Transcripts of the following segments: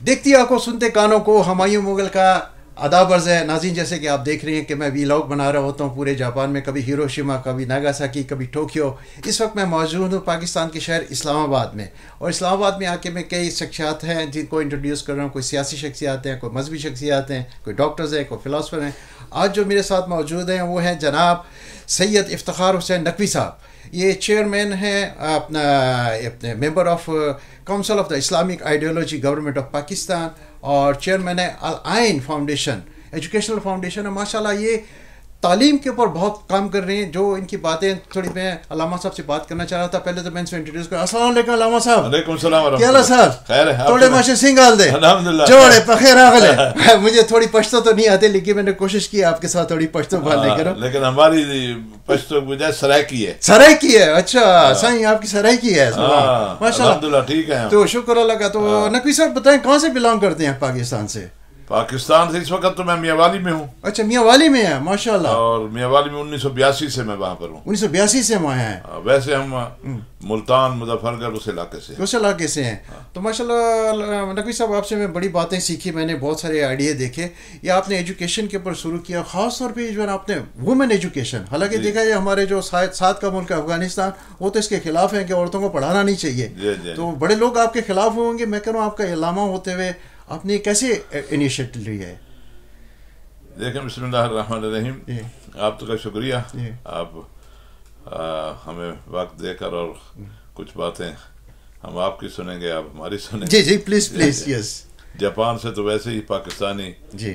دیکھتی آنکھوں سنتے کانوں کو ہمایوں مغل کا آداب عرض ہے ناظرین. جیسے کہ آپ دیکھ رہے ہیں کہ میں ویلاگ بنا رہا ہوتا ہوں پورے جاپان میں, کبھی ہیروشیما, کبھی ناگاساکی, کبھی ٹوکیو. اس وقت میں موجود ہوں پاکستان کے شہر اسلام آباد میں, اور اسلام آباد میں آ کے میں کئی شخصیات ہیں جن کو انٹروڈیوس کر رہا ہوں. کوئی سیاسی شخصیات ہیں, کوئی مذہبی شخصیات ہیں, کوئی ڈاکٹرز ہیں, کوئی فلاسفر ہیں. آج جو میرے ساتھ موجود ہیں وہ ہیں جناب سید افتخار حسین نقوی صاحب. یہ چیئرمین ہیں اپنا member of council of the Islamic ideology government of Pakistan, اور چیئرمین ہے العین فاؤنڈیشن, ایجوکیشنل فاؤنڈیشن ہے. ماشاءاللہ یہ تعلیم کے اوپر بہت کام کر رہے ہیں. جو ان کی باتیں تھوڑی میں علامہ صاحب سے بات کرنا چاہ رہا تھا. پہلے تو میں ان سے انٹروڈیوس کروں. السلام علیکم علامہ صاحب. وعلیکم السلام ورحمۃ اللہ. کیا صاحب خیر ہے. تھوڑے ماشے سنگال دے الحمدللہ جوڑے پخیر آگلے. مجھے تھوڑی پشتو تو نہیں آتے, لیکن میں نے کوشش کی آپ کے ساتھ تھوڑی پشتو بولنے کرو. لیکن ہماری پشتو بجائے سرائکی ہے. سرائکی ہے. اچھا سائیں آپ کی سرائکی ہے. ماشاءاللہ الحمدللہ ٹھیک ہے. تو شکر اللہ کا. تو نقوی صاحب بتائیں کہاں سے بلانگ کرتے ہیں پاکستان سے؟ پاکستان سے اس وقت تو میں میاں والی میں ہوں. اچھا میاں والی میں ہے. ماشاء اللہ. اور میاں والی میں 1982 سے میں وہاں پر ہوں. 1982 سے وہاں ہیں. ویسے ہم ملتان مظفر گڑھ اس علاقے سے. اس علاقے سے ہیں. تو ماشاء اللہ نقوی صاحب آپ سے میں بڑی باتیں سیکھی. میں نے بہت سارے آئیڈیا دیکھے. یہ آپ نے ایجوکیشن کے اوپر شروع کیا, خاص طور پہ جو ہے آپ نے وومن ایجوکیشن. حالانکہ دیکھا جائے ہمارے جو ساتھ کا ملک ہے افغانستان, وہ تو اس کے خلاف ہیں کہ عورتوں کو پڑھانا نہیں چاہیے. تو بڑے لوگ آپ کے خلاف ہوں گے. میں کہہ رہا ہوں آپ کا علامہ ہوتے ہوئے آپ نے کیسے انیشیٹو لی ہے؟ دیکھیں بسم اللہ الرحمن الرحیم. آپ تو کا شکریہ. آپ ہمیں وقت دے کر اور کچھ باتیں ہم آپ کی سنیں گے, آپ ہماری سنیں گے. جی جی پلیز پلیز. یس. جاپان سے تو ویسے ہی پاکستانی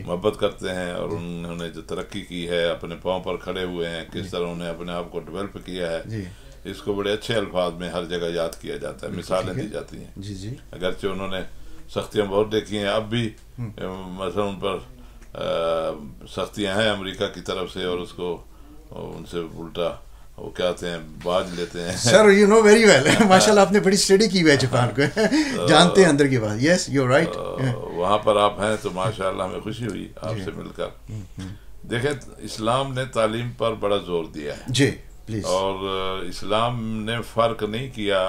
محبت کرتے ہیں, اور انہوں نے جو ترقی کی ہے, اپنے پاؤں پر کھڑے ہوئے ہیں, کس طرح انہوں نے اپنے آپ کو ڈیولپ کیا ہے, اس کو بڑے اچھے الفاظ میں ہر جگہ یاد کیا جاتا ہے, مثالیں دی جاتی ہیں. جی جی. اگرچہ انہوں نے سختیاں بہت دیکھی ہیں, اب بھی مثلا ان پر سختیاں ہیں امریکہ کی طرف سے, اور اس کو ان سے الٹا وہ کیا کہتے ہیں باج لیتے ہیں. Sir you know very well. ماشاءاللہ آپ نے بڑی اسٹڈی کی ہے جاپان کو, جانتے ہیں اندر کی بات. Yes you right. وہاں پر آپ ہیں تو ماشاءاللہ ہمیں خوشی ہوئی آپ سے مل کر. دیکھیں اسلام نے تعلیم پر بڑا زور دیا ہے. جی پلیز. اور اسلام نے فرق نہیں کیا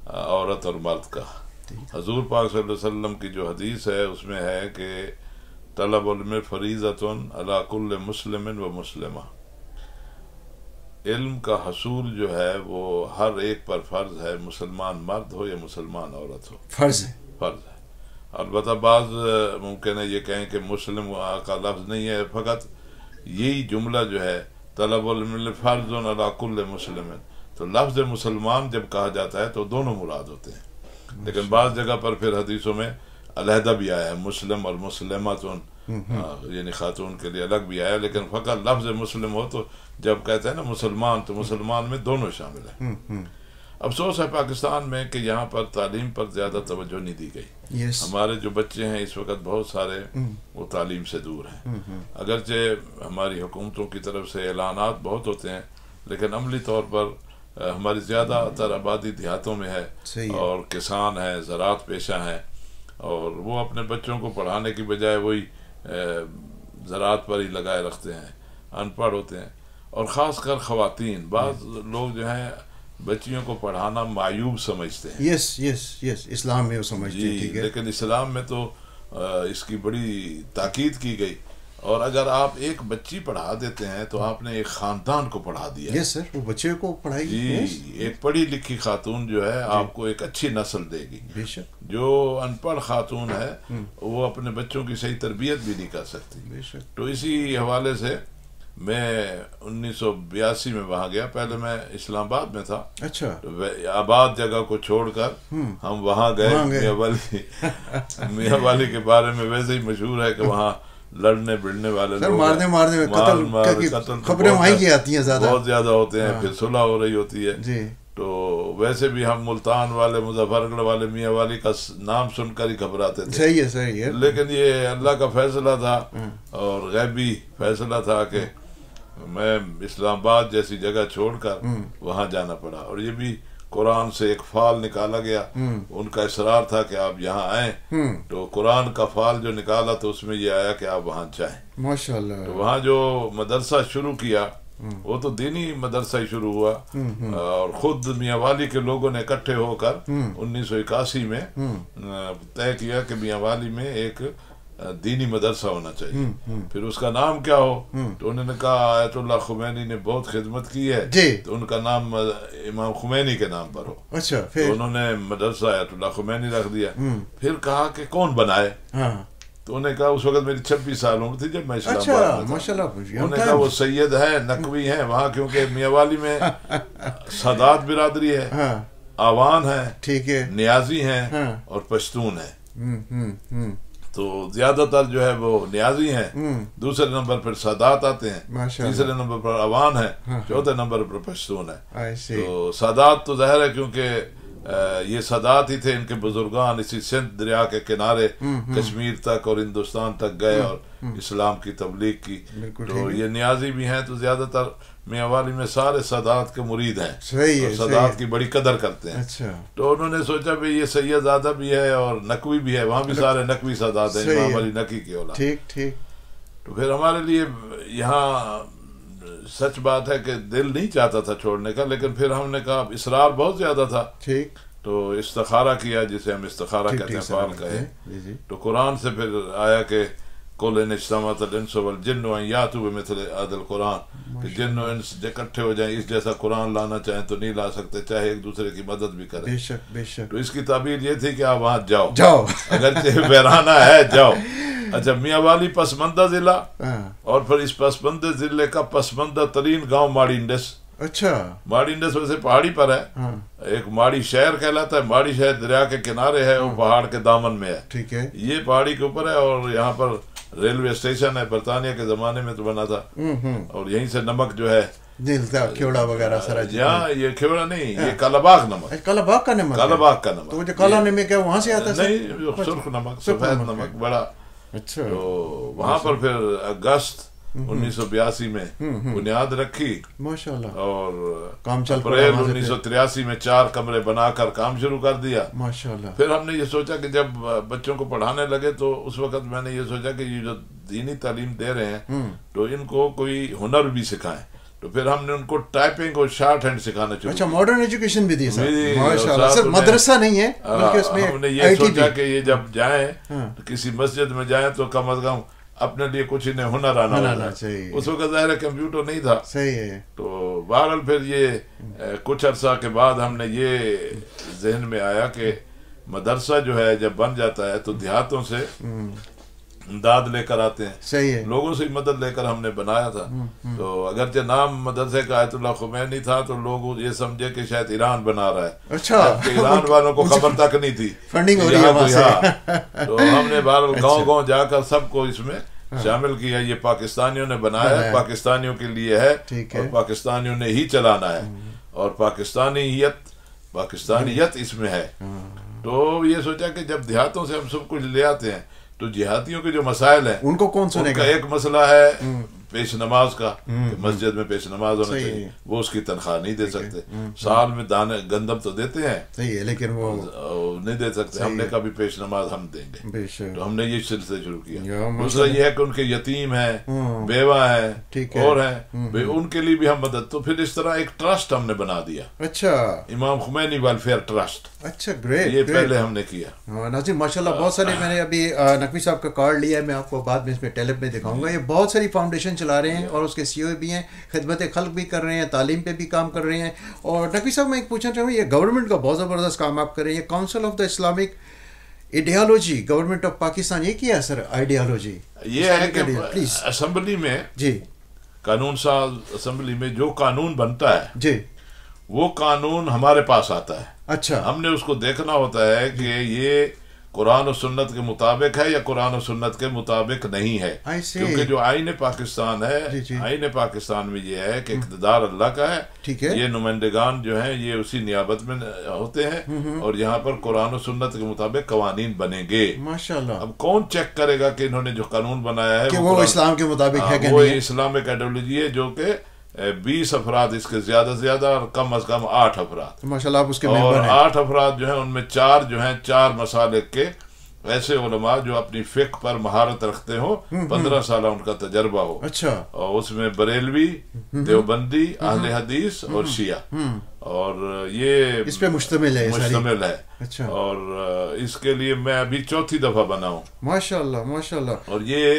عورت اور مرد کا. حضور پاک صلی اللہ علیہ وسلم کی جو حدیث ہے اس میں ہے کہ طلب علم فریضۃ علی کل مسلم و مسلمہ. علم کا حصول جو ہے وہ ہر ایک پر فرض ہے, مسلمان مرد ہو یا مسلمان عورت ہو. فرض ہے. فرض ہے. البتہ بعض ممکن ہے یہ کہیں کہ مسلم کا لفظ نہیں ہے, فقط یہی جملہ جو ہے طلب علم فرض علی کل مسلم, تو لفظ مسلمان جب کہا جاتا ہے تو دونوں مراد ہوتے ہیں. لیکن بعض جگہ پر پھر حدیثوں میں علیحدہ بھی آیا ہے, مسلم اور مسلمات, یعنی خاتون کے لیے الگ بھی آیا. لیکن فقط لفظ مسلم ہو تو جب کہتے ہیں نا مسلمان, تو مسلمان میں دونوں شامل ہیں. افسوس ہے پاکستان میں کہ یہاں پر تعلیم پر زیادہ توجہ نہیں دی گئی. ہمارے جو بچے ہیں اس وقت بہت سارے وہ تعلیم سے دور ہیں. اگرچہ ہماری حکومتوں کی طرف سے اعلانات بہت ہوتے ہیں, لیکن عملی طور پر ہماری زیادہ تر آبادی دیہاتوں میں ہے, اور کسان ہیں, زراعت پیشہ ہیں, اور وہ اپنے بچوں کو پڑھانے کی بجائے وہی زراعت پر ہی لگائے رکھتے ہیں, ان پڑھ ہوتے ہیں. اور خاص کر خواتین, بعض لوگ جو ہیں بچیوں کو پڑھانا معیوب سمجھتے ہیں. یس یس یس. اسلام میں وہ سمجھتے ہیں, لیکن اسلام میں تو اس کی بڑی تاکید کی گئی. اور اگر آپ ایک بچی پڑھا دیتے ہیں تو آپ نے ایک خاندان کو پڑھا دیا. یس سر, وہ بچے کو پڑھائے گی. جی, ایک پڑھی لکھی خاتون جو ہے آپ کو ایک اچھی نسل دے گی. بے شک. جو ان پڑھ خاتون ہے وہ اپنے بچوں کی صحیح تربیت بھی نہیں کر سکتی. بے شک. تو اسی حوالے سے میں 1982 میں وہاں گیا. پہلے میں اسلام آباد میں تھا. اچھا. آباد جگہ کو چھوڑ کر ہم وہاں گئے. میاں والی کے بارے میں ویسے ہی مشہور ہے کہ وہاں لڑنے بڑھنے والے لوگ مارنے قتل خبریں وہیں کی آتی ہیں, بہت زیادہ ہوتے ہیں. پھر صلح ہو رہی ہوتی ہے. تو ویسے بھی ہم ملتان والے, مظفر گڑھ والے میاں والی کا نام سن کر ہی گھبراتے تھے. صحیح ہے, صحیح ہے. لیکن یہ اللہ کا فیصلہ تھا اور غیبی فیصلہ تھا کہ میں اسلام آباد جیسی جگہ چھوڑ کر وہاں جانا پڑا. اور یہ بھی قرآن سے ایک فال نکالا گیا. ان کا اصرار تھا کہ آپ یہاں آئیں, تو قرآن کا فال جو نکالا تو اس میں یہ آیا کہ آپ وہاں جائیں. ماشاءاللہ. تو وہاں جو مدرسہ شروع کیا وہ تو دینی مدرسہ ہی شروع ہوا، اور خود میاں والی کے لوگوں نے اکٹھے ہو کر 1981 میں طے کیا کہ میاں والی میں ایک دینی مدرسہ ہونا چاہیے. پھر اس کا نام کیا ہو، تو انہوں نے کہا آیت اللہ خمینی نے بہت خدمت کی ہے تو ان کا نام امام خمینی کے نام پر ہو. اچھا، تو انہوں نے مدرسہ آیت اللہ خمینی رکھ دیا. پھر کہا کہ کون بنائے، تو انہوں نے کہا اس وقت میری 26 سال عمر تھی جب میں اسلام آباد میں تھا. انہوں نے کہا وہ سید ہے، نقوی ہیں وہاں، کیونکہ میاں والی میں سادات برادری ہے، آوان ہے، ٹھیک ہے، نیازی ہیں اور پشتون ہیں. تو زیادہ تر جو ہے وہ نیازی ہیں، دوسرے نمبر پر سادات آتے ہیں، تیسرے نمبر پر عوان ہے، چوتھے نمبر پر پشتون ہے. تو سادات تو ظاہر ہے کیونکہ یہ سادات ہی تھے، ان کے بزرگان اسی سندھ دریا کے کنارے کشمیر تک اور ہندوستان تک گئے اور اسلام کی تبلیغ کی. تو یہ نیازی بھی ہیں، تو زیادہ تر میاں والی میں سارے سادات کے مرید ہیں اور سادات کی بڑی قدر کرتے ہیں. تو انہوں نے سوچا بھی یہ سید زادہ بھی ہے اور نقوی بھی ہے، وہاں بھی سارے نقوی سادات ہیں، امام علی نقی کے اولاد. تو پھر ہمارے لیے یہاں سچ بات ہے کہ دل نہیں چاہتا تھا چھوڑنے کا، لیکن پھر ہم نے کہا اصرار بہت زیادہ تھا، تو استخارہ کیا، جسے ہم استخارہ کہتے ہیں، فعال کہے. تو قرآن سے پھر آیا کہ قل ان اجتمعت الانس والجن ان یاتوا بمثل هذا القرآن، کہ جن و انس اکٹھے ہو جائیں اس جیسا قرآن لانا چاہیں تو نہیں لا سکتے، چاہے ایک دوسرے کی مدد بھی کریں. بے شک. تو اس کی تعبیر یہ تھی کہ آپ وہاں جاؤ اگرچہ ویرانہ ہے، جاؤ. اچھا، میاں والی پسماندہ ضلع، اور پھر اس پسماندہ ضلع کا پسماندہ ترین گاؤں ماڑی انڈس. اچھا، ماڑی انڈس ویسے پہاڑی پر ہے، ایک ماڑی شہر کہلاتا ہے. ماڑی شہر دریا کے کنارے ہے، وہ پہاڑ کے دامن میں ہے، ٹھیک ہے، یہ پہاڑی کے اوپر ہے. اور یہاں پر ریلوے اسٹیشن ہے، برطانیہ کے زمانے میں تو بنا تھا، اور یہیں سے نمک جو ہے کھیوڑا وغیرہ سارا. یہاں یہ کھیوڑا نہیں، یہ کالاباغ نمک، کالاباغ کا نمک، کالاباغ کا نمک. تو جو کالا نمک ہے وہاں سے آتا ہے؟ نہیں، سرخ نمک، سفید نمک بڑا. اچھا. تو وہاں پر پھر اگست 1982 میں بنیاد رکھی، ماشاءاللہ، اور اپریل 1983 میں 4 کمرے بنا کر کام شروع کر دیا، ماشاءاللہ. پھر ہم نے یہ سوچا کہ جب بچوں کو پڑھانے لگے تو اس وقت میں نے یہ سوچا کہ یہ جو دینی تعلیم دے رہے ہیں تو ان کو کوئی ہنر بھی سکھائیں. تو پھر ہم نے ان کو ٹائپنگ اور شارٹ ہینڈ سکھانا شروع. اچھا، ماڈرن ایجوکیشن بھی دی ماشاءاللہ، صرف مدرسہ نہیں ہے بلکہ اس میں ہم نے یہ سوچا کہ یہ جب جائیں کسی مسجد میں جائیں تو کم از کم اپنے لیے کچھ انہیں ہنر آنا چاہیے. اس وقت ظاہر کمپیوٹر نہیں تھا. صحیح ہے. تو بہرحال پھر یہ کچھ عرصہ کے بعد ہم نے یہ ذہن میں آیا کہ مدرسہ جو ہے جب بن جاتا ہے تو دیہاتوں سے امداد لے کر آتے ہیں. صحیح ہے. لوگوں سے مدد لے کر ہم نے بنایا تھا. تو اگرچہ نام مدرسے کا آیت اللہ خمینی تھا تو لوگ یہ سمجھے کہ شاید ایران بنا رہا ہے. اچھا. ایران والوں کو خبر تک نہیں تھی فنڈنگ ہو رہی ہے وہاں سے. تو ہم نے بہرحال گاؤں گاؤں جا کر سب کو اس میں شامل کیا. یہ پاکستانیوں نے بنایا ہے، پاکستانیوں کے لیے ہے، اور پاکستانیوں نے ہی چلانا ہے، اور پاکستانیت اس میں ہے. تو یہ سوچا کہ جب دیہاتوں سے ہم سب کچھ لے آتے ہیں تو دیہاتیوں کے جو مسائل ہیں ان کو کون سنے گا. ایک مسئلہ ہے پیش نماز کا، کہ مسجد میں پیش نماز ہونا چاہیے. وہ اس کی تنخواہ نہیں دے سکتے. سال میں دانے گندم تو دیتے ہیں، صحیح ہے، لیکن وہ نہیں دے سکتے. ہم نے کہا بھی پیش نماز ہم دیں گے. تو ہم نے یہ سلسلے شروع کیا. دوسرا یہ ہے کہ ان کے یتیم ہیں، بیوہ ہیں اور ہیں، ان کے لیے بھی ہم مدد. تو پھر اس طرح ایک ٹرسٹ ہم نے بنا دیا. اچھا، امام خمینی ویلفیئر ٹرسٹ. اچھا، گریٹ. یہ پہلے ہم نے کیا. ناظرین ماشاءاللہ بہت سارے، میں نے ابھی نقوی صاحب کا کارڈ لیا ہے، میں آپ کو بعد میں اس میں ٹیلپ میں دکھاؤں گا. یہ بہت ساری فاؤنڈیشن چلا رہے ہیں اور اس کے سی او بھی ہیں، خدمت خلق بھی کر رہے ہیں، تعلیم پہ بھی کام کر رہے ہیں. اور نقوی صاحب میں ایک پوچھنا چاہوں گا، یہ گورنمنٹ کا بہت زبردست کام آپ کر رہے ہیں. یہ council of the Islamic ideology government of Pakistan, یہ کیا ہے سر آئیڈیالوجی؟ یہ ہے کہ اسمبلی میں، جی، قانون ساز اسمبلی میں جو قانون بنتا ہے، جی، وہ قانون ہمارے پاس آتا ہے. اچھا. ہم نے اس کو دیکھنا ہوتا ہے کہ یہ قرآن و سنت کے مطابق ہے یا قرآن و سنت کے مطابق نہیں ہے. کیونکہ جو آئین پاکستان ہے، آئین پاکستان میں یہ ہے کہ اقتدار اللہ کا ہے، یہ نمائندگان جو ہیں یہ اسی نیابت میں ہوتے ہیں، اور یہاں پر قرآن و سنت کے مطابق قوانین بنیں گے. ماشاءاللہ. اب کون چیک کرے گا کہ انہوں نے جو قانون بنایا ہے وہ اسلام کے مطابق ہے کہ نہیں؟ وہ اسلامک آئیڈیالوجی ہے جو کہ 20 افراد اس کے زیادہ سے زیادہ اور کم از کم 8 افراد. ماشاءاللہ آپ اس کے ممبر ہیں. اور 8 افراد جو ہیں ان میں 4 جو ہیں 4 مسالک کے ایسے علماء جو اپنی فقہ پر مہارت رکھتے ہو، 15 سالہ ان کا تجربہ ہو، اچھا، اور اس میں بریلوی، دیوبندی، اہل حدیث اور شیعہ، اور یہ اس پہ مشتمل ہے اچھا، اور اس کے لیے میں ابھی 4تھی دفعہ بنا ہوں، ماشاءاللہ ماشاءاللہ، اور یہ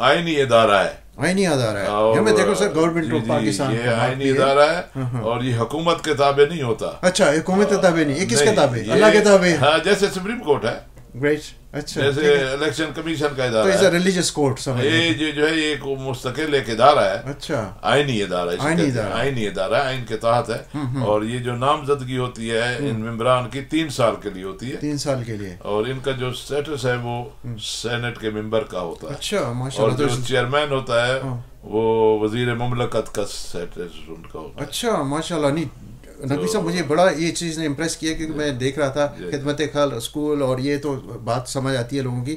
آئینی ادارہ ہے، آئینی ادارہ ہے، میں دیکھو سر گورنمنٹ آف پاکستان، یہ آئینی ادارہ ہے، اور یہ حکومت کے تابع نہیں ہوتا۔ اچھا، حکومت کے تابع نہیں، یہ کس کے تابع؟ اللہ کے تابع؟ ہاں، جیسے سپریم کورٹ ہے، گریٹ، اچھا، جیسے الیکشن کمیشن کا ادارہ ہے، ریلیجس کورٹ سمجھ، یہ جو ہے یہ ایک مستقل ایک ادارہ ہے، اچھا، آئینی ادارہ، آئینی ادارہ آئین کے تحت ہے، اور یہ جو نامزدگی ہوتی ہے ان ممبران کی 3 سال کے لیے ہوتی ہے، 3 سال کے لیے، اور ان کا جو سٹیٹس ہے وہ سینٹ کے ممبر کا ہوتا ہے، اچھا ماشاءاللہ، اور جو چیئرمین ہوتا ہے وہ وزیر مملکت کا سٹیٹس ان کا ہوتا ہے۔ اچھا ماشاءاللہ، نہیں نقوی صاحب مجھے بڑا یہ چیز نے امپریس کیا، کیونکہ میں دیکھ رہا تھا خدمت خلق اسکول، اور یہ تو بات سمجھ آتی ہے لوگوں کی،